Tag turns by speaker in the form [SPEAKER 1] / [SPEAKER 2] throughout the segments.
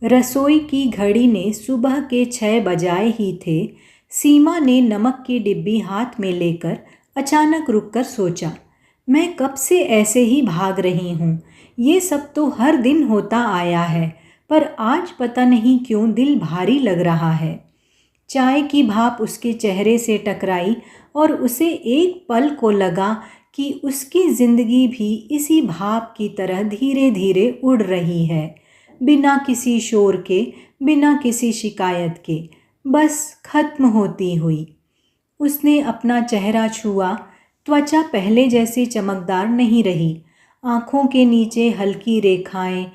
[SPEAKER 1] रसोई की घड़ी ने सुबह के 6 बजाए ही थे। सीमा ने नमक की डिब्बी हाथ में लेकर अचानक रुककर सोचा, मैं कब से ऐसे ही भाग रही हूँ। ये सब तो हर दिन होता आया है, पर आज पता नहीं क्यों दिल भारी लग रहा है। चाय की भाप उसके चेहरे से टकराई और उसे एक पल को लगा कि उसकी जिंदगी भी इसी भाप की तरह धीरे धीरे उड़ रही है, बिना किसी शोर के, बिना किसी शिकायत के, बस खत्म होती हुई। उसने अपना चेहरा छुआ। त्वचा पहले जैसी चमकदार नहीं रही। आंखों के नीचे हल्की रेखाएं,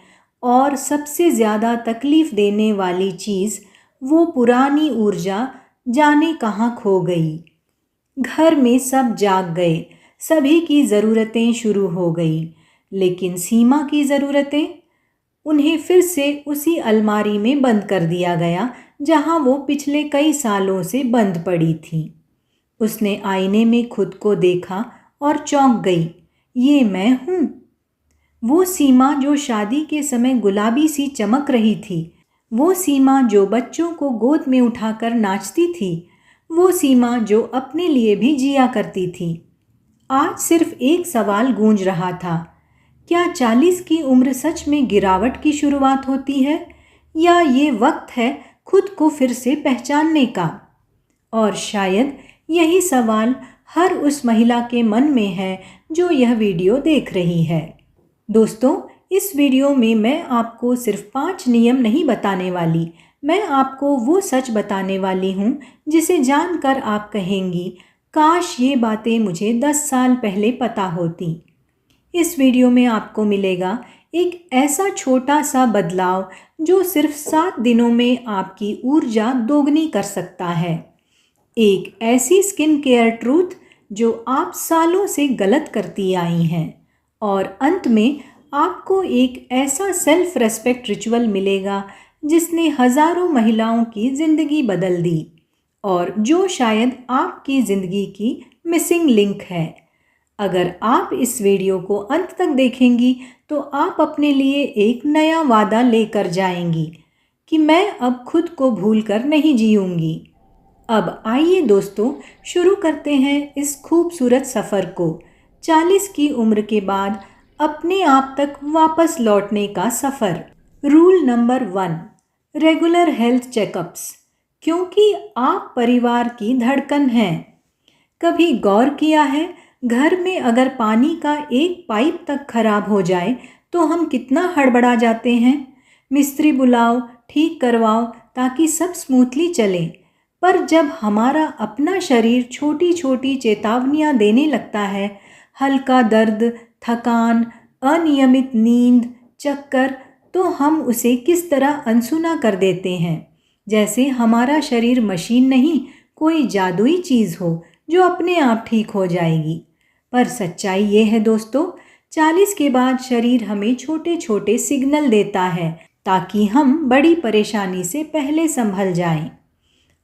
[SPEAKER 1] और सबसे ज़्यादा तकलीफ देने वाली चीज़, वो पुरानी ऊर्जा जाने कहाँ खो गई। घर में सब जाग गए, सभी की ज़रूरतें शुरू हो गई, लेकिन सीमा की ज़रूरतें, उन्हें फिर से उसी अलमारी में बंद कर दिया गया जहां वो पिछले कई सालों से बंद पड़ी थी। उसने आईने में खुद को देखा और चौंक गई। ये मैं हूँ? वो सीमा जो शादी के समय गुलाबी सी चमक रही थी, वो सीमा जो बच्चों को गोद में उठाकर नाचती थी, वो सीमा जो अपने लिए भी जिया करती थी। आज सिर्फ एक सवाल गूंज रहा था, क्या 40 की उम्र सच में गिरावट की शुरुआत होती है, या ये वक्त है खुद को फिर से पहचानने का? और शायद यही सवाल हर उस महिला के मन में है जो यह वीडियो देख रही है। दोस्तों, इस वीडियो में मैं आपको सिर्फ 5 नियम नहीं बताने वाली, मैं आपको वो सच बताने वाली हूँ जिसे जानकर आप कहेंगी, काश ये बातें मुझे 10 साल पहले पता होती। इस वीडियो में आपको मिलेगा एक ऐसा छोटा सा बदलाव जो सिर्फ 7 दिनों में आपकी ऊर्जा दोगुनी कर सकता है। एक ऐसी स्किन केयर ट्रूथ जो आप सालों से गलत करती आई हैं, और अंत में आपको एक ऐसा सेल्फ रेस्पेक्ट रिचुअल मिलेगा जिसने हजारों महिलाओं की ज़िंदगी बदल दी, और जो शायद आपकी ज़िंदगी की मिसिंग लिंक है। अगर आप इस वीडियो को अंत तक देखेंगी तो आप अपने लिए एक नया वादा लेकर जाएंगी कि मैं अब खुद को भूलकर नहीं जीऊंगी। अब आइए दोस्तों, शुरू करते हैं इस खूबसूरत सफ़र को। 40 की उम्र के बाद अपने आप तक वापस लौटने का सफ़र। Rule number 1, regular health checkups, क्योंकि आप परिवार की धड़कन हैं। कभी गौर किया है, घर में अगर पानी का एक पाइप तक खराब हो जाए तो हम कितना हड़बड़ा जाते हैं। मिस्त्री बुलाओ, ठीक करवाओ ताकि सब स्मूथली चले। पर जब हमारा अपना शरीर छोटी छोटी चेतावनियां देने लगता है, हल्का दर्द, थकान, अनियमित नींद, चक्कर, तो हम उसे किस तरह अनसुना कर देते हैं, जैसे हमारा शरीर मशीन नहीं, कोई जादुई चीज़ हो जो अपने आप ठीक हो जाएगी। पर सच्चाई ये है दोस्तों, 40 के बाद शरीर हमें छोटे छोटे सिग्नल देता है ताकि हम बड़ी परेशानी से पहले संभल जाएं।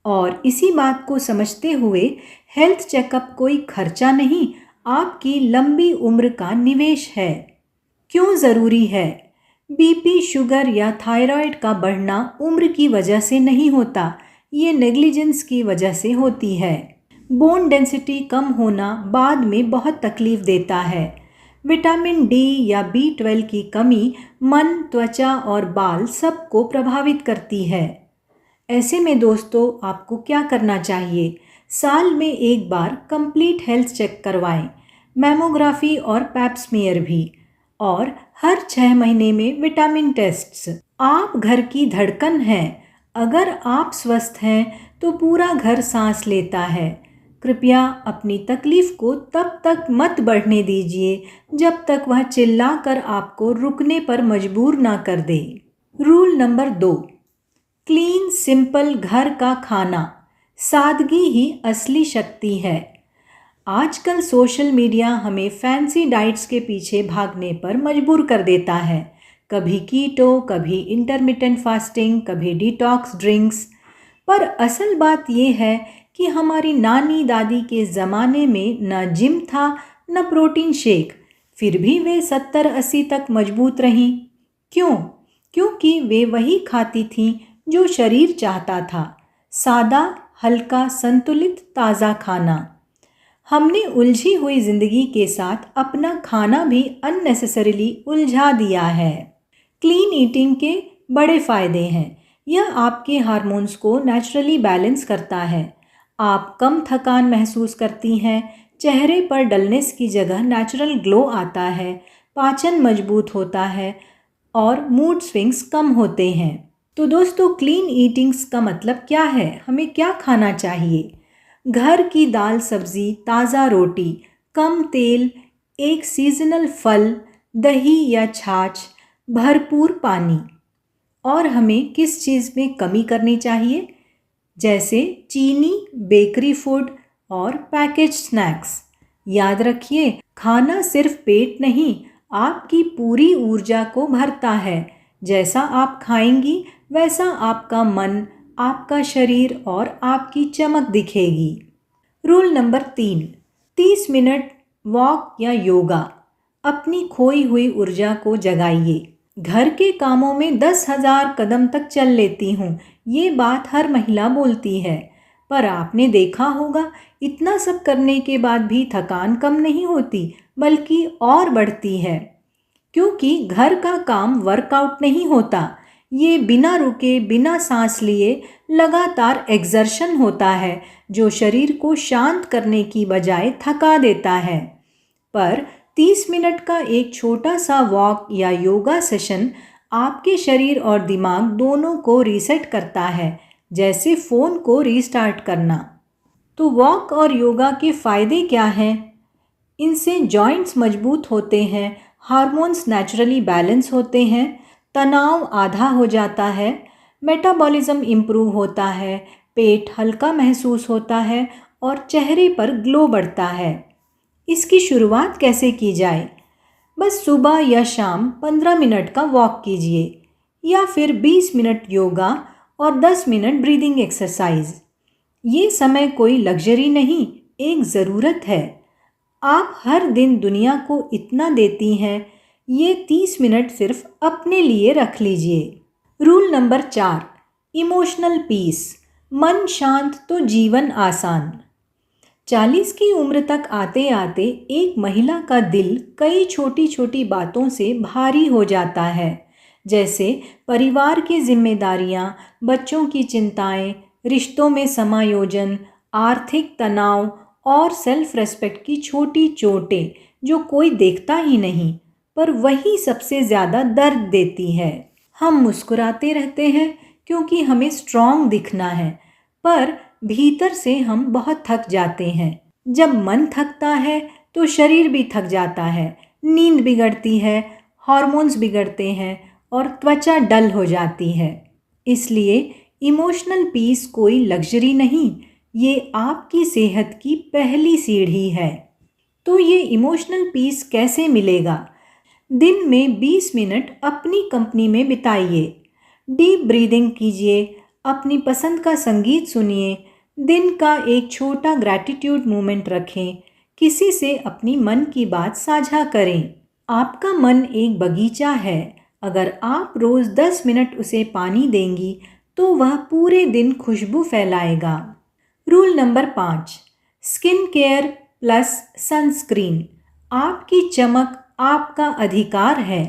[SPEAKER 1] और इसी बात को समझते हुए हेल्थ चेकअप कोई खर्चा नहीं, आपकी लंबी उम्र का निवेश है। क्यों ज़रूरी है? बीपी, शुगर या थायराइड का बढ़ना उम्र की वजह से नहीं होता, ये नेग्लिजेंस की वजह से होती है। बोन डेंसिटी कम होना बाद में बहुत तकलीफ देता है। विटामिन डी या B12 की कमी मन, त्वचा और बाल सबको प्रभावित करती है। ऐसे में दोस्तों, आपको क्या करना चाहिए? साल में एक बार कंप्लीट हेल्थ चेक करवाएं, मैमोग्राफी और पैप स्मीयर भी, और हर 6 महीने में विटामिन टेस्ट्स। आप घर की धड़कन हैं। अगर आप स्वस्थ हैं तो पूरा घर सांस लेता है। कृपया अपनी तकलीफ को तब तक मत बढ़ने दीजिए जब तक वह चिल्लाकर आपको रुकने पर मजबूर ना कर दे। रूल नंबर 2, क्लीन सिंपल घर का खाना। सादगी ही असली शक्ति है। आजकल सोशल मीडिया हमें फैंसी डाइट्स के पीछे भागने पर मजबूर कर देता है। कभी कीटो, कभी इंटरमिटेंट फास्टिंग, कभी डिटॉक्स ड्रिंक्स। पर असल बात यह है कि हमारी नानी दादी के ज़माने में न जिम था, न प्रोटीन शेक, फिर भी वे 70-80 तक मजबूत रहीं। क्यों? क्योंकि वे वही खाती थीं जो शरीर चाहता था, सादा, हल्का, संतुलित, ताज़ा खाना। हमने उलझी हुई जिंदगी के साथ अपना खाना भी अननेसेसरीली उलझा दिया है। क्लीन ईटिंग के बड़े फायदे हैं। यह आपके हार्मोन्स को नेचुरली बैलेंस करता है। आप कम थकान महसूस करती हैं, चेहरे पर डलनेस की जगह नेचुरल ग्लो आता है, पाचन मजबूत होता है और मूड स्विंग्स कम होते हैं। तो दोस्तों, क्लीन ईटिंग्स का मतलब क्या है? हमें क्या खाना चाहिए? घर की दाल सब्जी, ताज़ा रोटी, कम तेल, एक सीजनल फल, दही या छाछ, भरपूर पानी। और हमें किस चीज़ में कमी करनी चाहिए? जैसे चीनी, बेकरी फूड और पैकेज स्नैक्स। याद रखिए, खाना सिर्फ पेट नहीं, आपकी पूरी ऊर्जा को भरता है। जैसा आप खाएंगी वैसा आपका मन, आपका शरीर और आपकी चमक दिखेगी। रूल नंबर 3, 30 मिनट वॉक या योगा। अपनी खोई हुई ऊर्जा को जगाइए। घर के कामों में 10,000 कदम तक चल लेती हूँ, ये बात हर महिला बोलती है। पर आपने देखा होगा, इतना सब करने के बाद भी थकान कम नहीं होती, बल्कि और बढ़ती है। क्योंकि घर का काम वर्कआउट नहीं होता, ये बिना रुके, बिना सांस लिए लगातार एक्सर्शन होता है, जो शरीर को शांत करने की बजाय थका देता है। पर 30 मिनट का एक छोटा सा वॉक या योगा सेशन आपके शरीर और दिमाग दोनों को रीसेट करता है, जैसे फ़ोन को रीस्टार्ट करना। तो वॉक और योगा के फ़ायदे क्या हैं? इनसे जॉइंट्स मजबूत होते हैं, हार्मोन्स नेचुरली बैलेंस होते हैं, तनाव आधा हो जाता है, मेटाबॉलिज्म इम्प्रूव होता है, पेट हल्का महसूस होता है और चेहरे पर ग्लो बढ़ता है। इसकी शुरुआत कैसे की जाए? बस सुबह या शाम 15 मिनट का वॉक कीजिए, या फिर 20 मिनट योगा और 10 मिनट ब्रीदिंग एक्सरसाइज। ये समय कोई लग्जरी नहीं, एक ज़रूरत है। आप हर दिन दुनिया को इतना देती हैं, ये 30 मिनट सिर्फ अपने लिए रख लीजिए। Rule number 4, emotional peace. मन शांत तो जीवन आसान। 40 की उम्र तक आते आते एक महिला का दिल कई छोटी छोटी बातों से भारी हो जाता है, जैसे परिवार की जिम्मेदारियां, बच्चों की चिंताएं, रिश्तों में समायोजन, आर्थिक तनाव और सेल्फ रेस्पेक्ट की छोटी चोटें जो कोई देखता ही नहीं, पर वही सबसे ज़्यादा दर्द देती है। हम मुस्कुराते रहते हैं क्योंकि हमें स्ट्रॉन्ग दिखना है, पर भीतर से हम बहुत थक जाते हैं। जब मन थकता है तो शरीर भी थक जाता है, नींद बिगड़ती है, हार्मोन्स बिगड़ते हैं और त्वचा डल हो जाती है। इसलिए इमोशनल पीस कोई लग्जरी नहीं, ये आपकी सेहत की पहली सीढ़ी है। तो ये इमोशनल पीस कैसे मिलेगा? दिन में 20 मिनट अपनी कंपनी में बिताइए। डीप ब्रीदिंग कीजिए, अपनी पसंद का संगीत सुनिए, दिन का एक छोटा ग्रैटिट्यूड मोमेंट रखें, किसी से अपनी मन की बात साझा करें। आपका मन एक बगीचा है, अगर आप रोज़ 10 मिनट उसे पानी देंगी तो वह पूरे दिन खुशबू फैलाएगा। Rule number 5, skin care plus sunscreen. आपकी चमक आपका अधिकार है।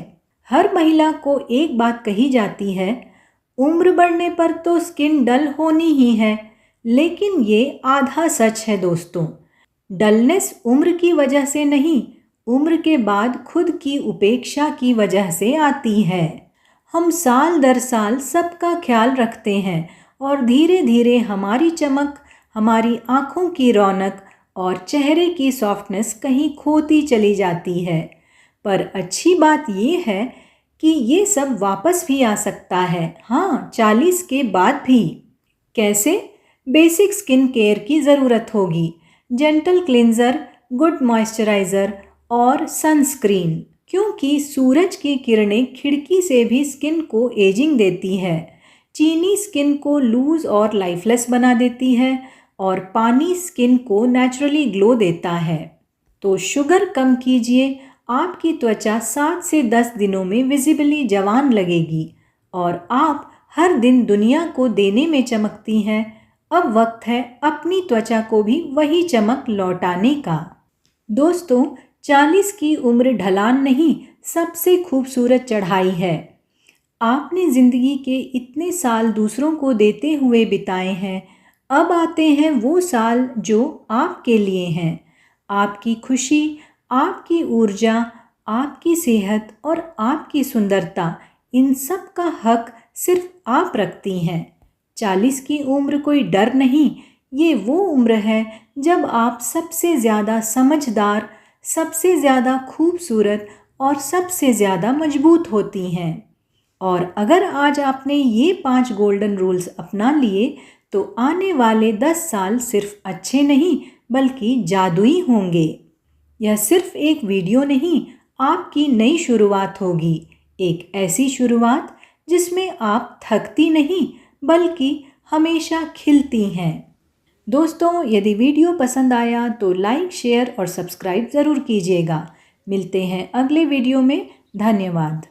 [SPEAKER 1] हर महिला को एक बात कही जाती है, उम्र बढ़ने पर तो स्किन डल होनी ही है, लेकिन ये आधा सच है दोस्तों। डलनेस उम्र की वजह से नहीं, उम्र के बाद खुद की उपेक्षा की वजह से आती है। हम साल दर साल सबका ख्याल रखते हैं और धीरे धीरे हमारी चमक, हमारी आँखों की रौनक और चेहरे की सॉफ्टनेस कहीं खोती चली जाती है। पर अच्छी बात ये है कि ये सब वापस भी आ सकता है, हाँ, 40 के बाद भी। कैसे? बेसिक स्किन केयर की ज़रूरत होगी, जेंटल क्लिंजर, गुड मॉइस्चराइज़र और सनस्क्रीन, क्योंकि सूरज की किरणें खिड़की से भी स्किन को एजिंग देती है। चीनी स्किन को लूज और लाइफलेस बना देती है और पानी स्किन को नेचुरली ग्लो देता है। तो शुगर कम कीजिए, आपकी त्वचा 7 से 10 दिनों में विजिबली जवान लगेगी। और आप हर दिन दुनिया को देने में चमकती हैं। अब वक्त है अपनी त्वचा को भी वही चमक लौटाने का। दोस्तों, 40 की उम्र ढलान नहीं, सबसे खूबसूरत चढ़ाई है। आपने ज़िंदगी के इतने साल दूसरों को देते हुए बिताए हैं। अब आते हैं वो साल जो आपके लिए हैं। आपकी खुशी, आपकी ऊर्जा, आपकी सेहत और आपकी सुंदरता, इन सब का हक सिर्फ आप रखती हैं। 40 की उम्र कोई डर नहीं, ये वो उम्र है जब आप सबसे ज़्यादा समझदार, सबसे ज़्यादा खूबसूरत और सबसे ज़्यादा मजबूत होती हैं। और अगर आज आपने ये 5 गोल्डन रूल्स अपना लिए तो आने वाले 10 साल सिर्फ अच्छे नहीं बल्कि जादुई होंगे। यह सिर्फ एक वीडियो नहीं, आपकी नई शुरुआत होगी। एक ऐसी शुरुआत जिसमें आप थकती नहीं बल्कि हमेशा खिलती हैं। दोस्तों, यदि वीडियो पसंद आया तो लाइक, शेयर और सब्सक्राइब ज़रूर कीजिएगा। मिलते हैं अगले वीडियो में। धन्यवाद।